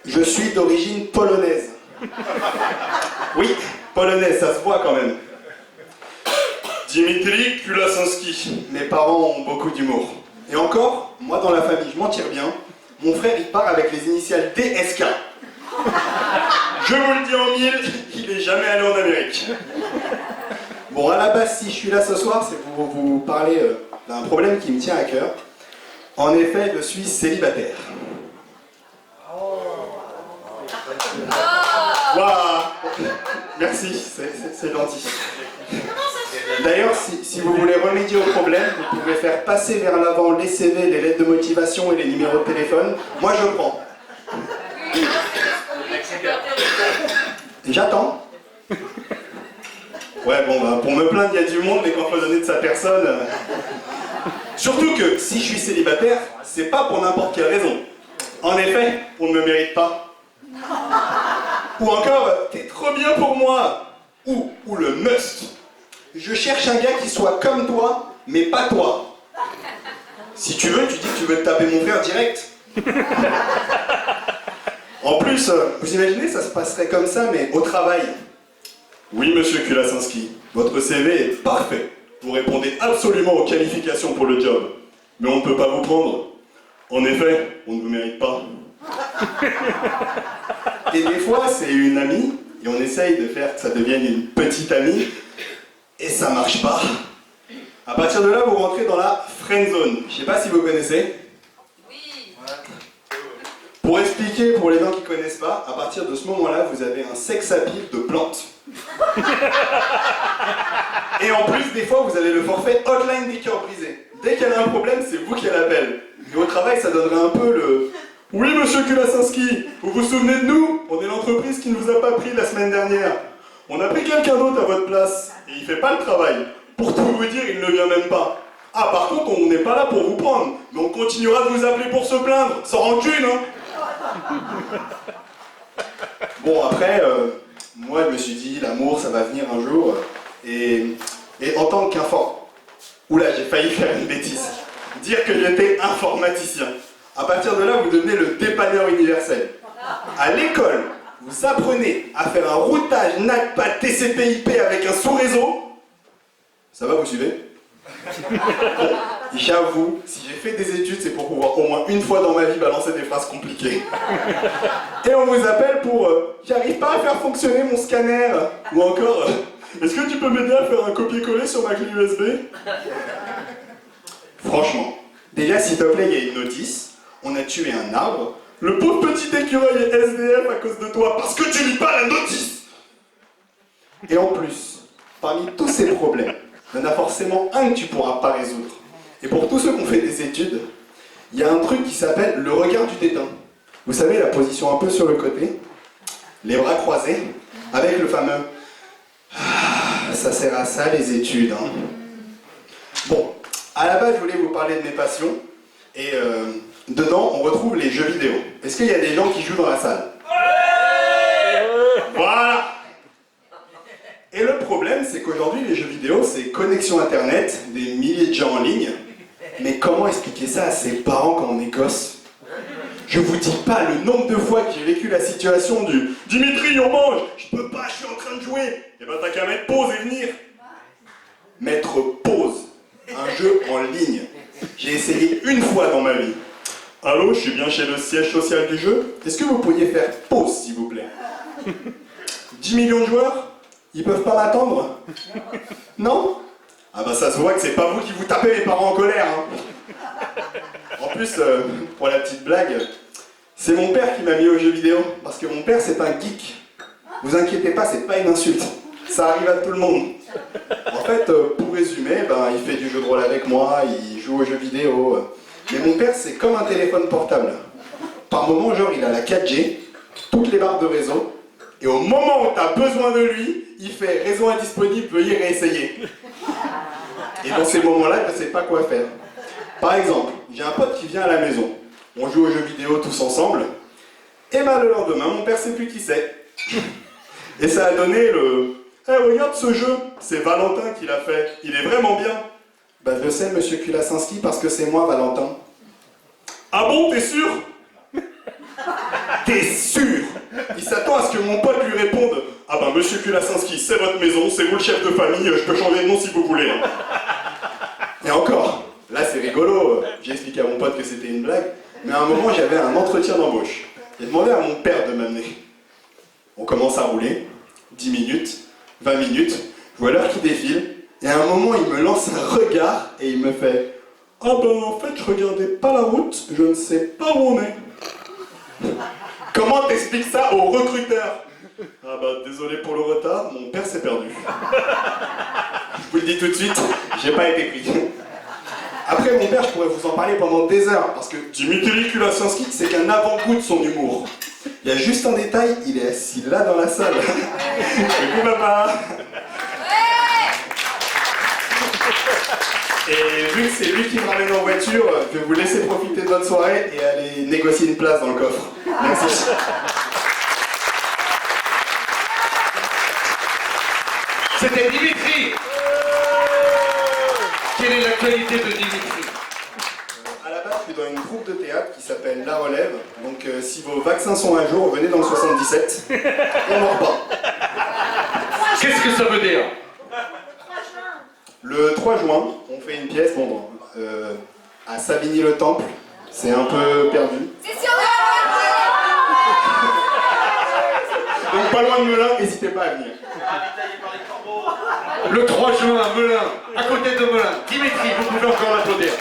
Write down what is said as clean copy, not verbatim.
Je suis d'origine polonaise. Oui, polonaise, ça se voit quand même. Dimitri Kulasinski. Mes parents ont beaucoup d'humour. Et encore, moi dans la famille, je m'en tire bien. Mon frère, il part avec les initiales DSK. Je vous le dis en mille, il est jamais allé en Amérique. Bon, à la base, si je suis là ce soir, c'est pour vous parler d'un problème qui me tient à cœur. En effet, je suis célibataire. Waouh. Merci, c'est gentil. D'ailleurs, si vous voulez remédier au problème, vous pouvez faire passer vers l'avant les CV, les lettres de motivation et les numéros de téléphone. Moi, je prends. J'attends. Ouais, bon, bah, pour me plaindre, il y a du monde, mais quand il faut donner de sa personne... Surtout que, si je suis célibataire, c'est pas pour n'importe quelle raison. En effet, on ne me mérite pas. Ou encore, t'es trop bien pour moi. Ou le must. Je cherche un gars qui soit comme toi, mais pas toi. Si tu veux, tu dis que tu veux te taper mon frère direct. En plus, vous imaginez, ça se passerait comme ça, mais au travail. Oui, monsieur Kulasinski, votre CV est parfait. Vous répondez absolument aux qualifications pour le job. Mais on ne peut pas vous prendre. En effet, on ne vous mérite pas. Et des fois, c'est une amie, et on essaye de faire que ça devienne une petite amie, et ça marche pas. À partir de là, vous rentrez dans la friend zone. Je sais pas si vous connaissez. Oui. Pour expliquer pour les gens qui connaissent pas, à partir de ce moment-là, vous avez un sex appeal de plantes. Et en plus, des fois, vous avez le forfait hotline des cœurs brisés. Dès qu'elle a un problème, c'est vous qui l'appelle. Et au travail, ça donnerait un peu le... Oui, monsieur Kulasinski, vous vous souvenez de nous? On est l'entreprise qui ne vous a pas pris la semaine dernière. On a pris quelqu'un d'autre à votre place, et il fait pas le travail. Pour tout vous dire, il ne vient même pas. Ah, par contre, on n'est pas là pour vous prendre, mais on continuera de vous appeler pour se plaindre, sans rancune, hein. Bon, après, moi, je me suis dit, l'amour, ça va venir un jour, et en tant qu'informaticien... Oula, j'ai failli faire une bêtise. Dire que j'étais informaticien. À partir de là, vous devenez le dépanneur universel. À l'école, vous apprenez à faire un routage NACPAT TCP/IP avec un sous-réseau. Ça va, vous suivez? Bon, j'avoue, si j'ai fait des études, c'est pour pouvoir au moins une fois dans ma vie balancer des phrases compliquées. Et on vous appelle pour j'arrive pas à faire fonctionner mon scanner. Ou encore, est-ce que tu peux m'aider à faire un copier-coller sur ma clé USB? Franchement, déjà, s'il te plaît, il y a une notice. On a tué un arbre. Le pauvre petit écureuil est SDF à cause de toi, parce que tu lis pas la notice. Et en plus, parmi tous ces problèmes, il y en a forcément un que tu pourras pas résoudre. Et pour tous ceux qui ont fait des études, il y a un truc qui s'appelle le regard du dédain. Vous savez, la position un peu sur le côté, les bras croisés, avec le fameux « ça sert à ça les études, hein ». Bon, à la base, je voulais vous parler de mes passions, et dedans, on retrouve les jeux vidéo. Est-ce qu'il y a des gens qui jouent dans la salle? Voilà. Et le problème, c'est qu'aujourd'hui, les jeux vidéo, c'est connexion internet, des milliers de gens en ligne. Mais comment expliquer ça à ses parents quand on est gosse? Je vous dis pas le nombre de fois que j'ai vécu la situation du « Dimitri, on mange! Je peux pas, je suis en train de jouer !» Eh ben t'as qu'à mettre pause et venir. Mettre pause. Un jeu en ligne. J'ai essayé une fois dans ma vie. Allô, je suis bien chez le siège social du jeu. Est-ce que vous pourriez faire pause, s'il vous plaît? 10 millions de joueurs? Ils peuvent pas m'attendre? Non? Ah bah ça se voit que c'est pas vous qui vous tapez les parents en colère, hein. En plus, pour la petite blague, c'est mon père qui m'a mis aux jeux vidéo. Parce que mon père, c'est un geek. Vous inquiétez pas, c'est pas une insulte. Ça arrive à tout le monde. En fait, pour résumer, ben, il fait du jeu de rôle avec moi, il joue aux jeux vidéo. Mais mon père, c'est comme un téléphone portable. Par moment, genre, il a la 4G, toutes les barres de réseau, et au moment où tu as besoin de lui, il fait réseau indisponible, veuillez réessayer. Et dans ces moments-là, je ne sais pas quoi faire. Par exemple, j'ai un pote qui vient à la maison. On joue aux jeux vidéo tous ensemble. Et ben le lendemain, mon père sait plus qui c'est. Et ça a donné le... Eh, regarde ce jeu, c'est Valentin qui l'a fait. Il est vraiment bien. Ben je sais, monsieur Kulasinski, parce que c'est moi, Valentin. Ah bon, t'es sûr? T'es sûr? Il s'attend à ce que mon pote lui réponde: ah ben monsieur Kulasinski, c'est votre maison, c'est vous le chef de famille, je peux changer de nom si vous voulez. Hein. Et encore, là c'est rigolo, j'ai expliqué à mon pote que c'était une blague, mais à un moment j'avais un entretien d'embauche. J'ai demandé à mon père de m'amener. On commence à rouler, 10 minutes, 20 minutes, je vois l'heure qui défile, et à un moment il me lance un regard et il me fait: ah ben en fait je regardais pas la route, je ne sais pas où on est. Comment t'expliques ça aux recruteurs? Ah bah désolé pour le retard, mon père s'est perdu. Je vous le dis tout de suite, j'ai pas été pris. Après mon père, je pourrais vous en parler pendant des heures, parce que Dimitri Kulasinski, c'est qu'un avant-goût de son humour. Il y a juste un détail, il est assis là dans la salle. Coucou papa. Et vu que c'est lui qui me ramène en voiture, je vais vous laisser profiter de votre soirée et aller négocier une place dans le coffre. Merci. C'était Dimitri. Quelle est l'actualité de Dimitri? À la base, je suis dans une troupe de théâtre qui s'appelle La Relève. Donc si vos vaccins sont à jour, venez dans le 77. On mord pas. Qu'est-ce que ça veut dire? Le 3 juin, on fait une pièce à Savigny-le-Temple. C'est un peu perdu. C'est sûr. Donc pas loin de Melun, n'hésitez pas à venir. Le 3 juin à Melun, à côté de Melun. Dimitri, vous pouvez encore l'applaudir.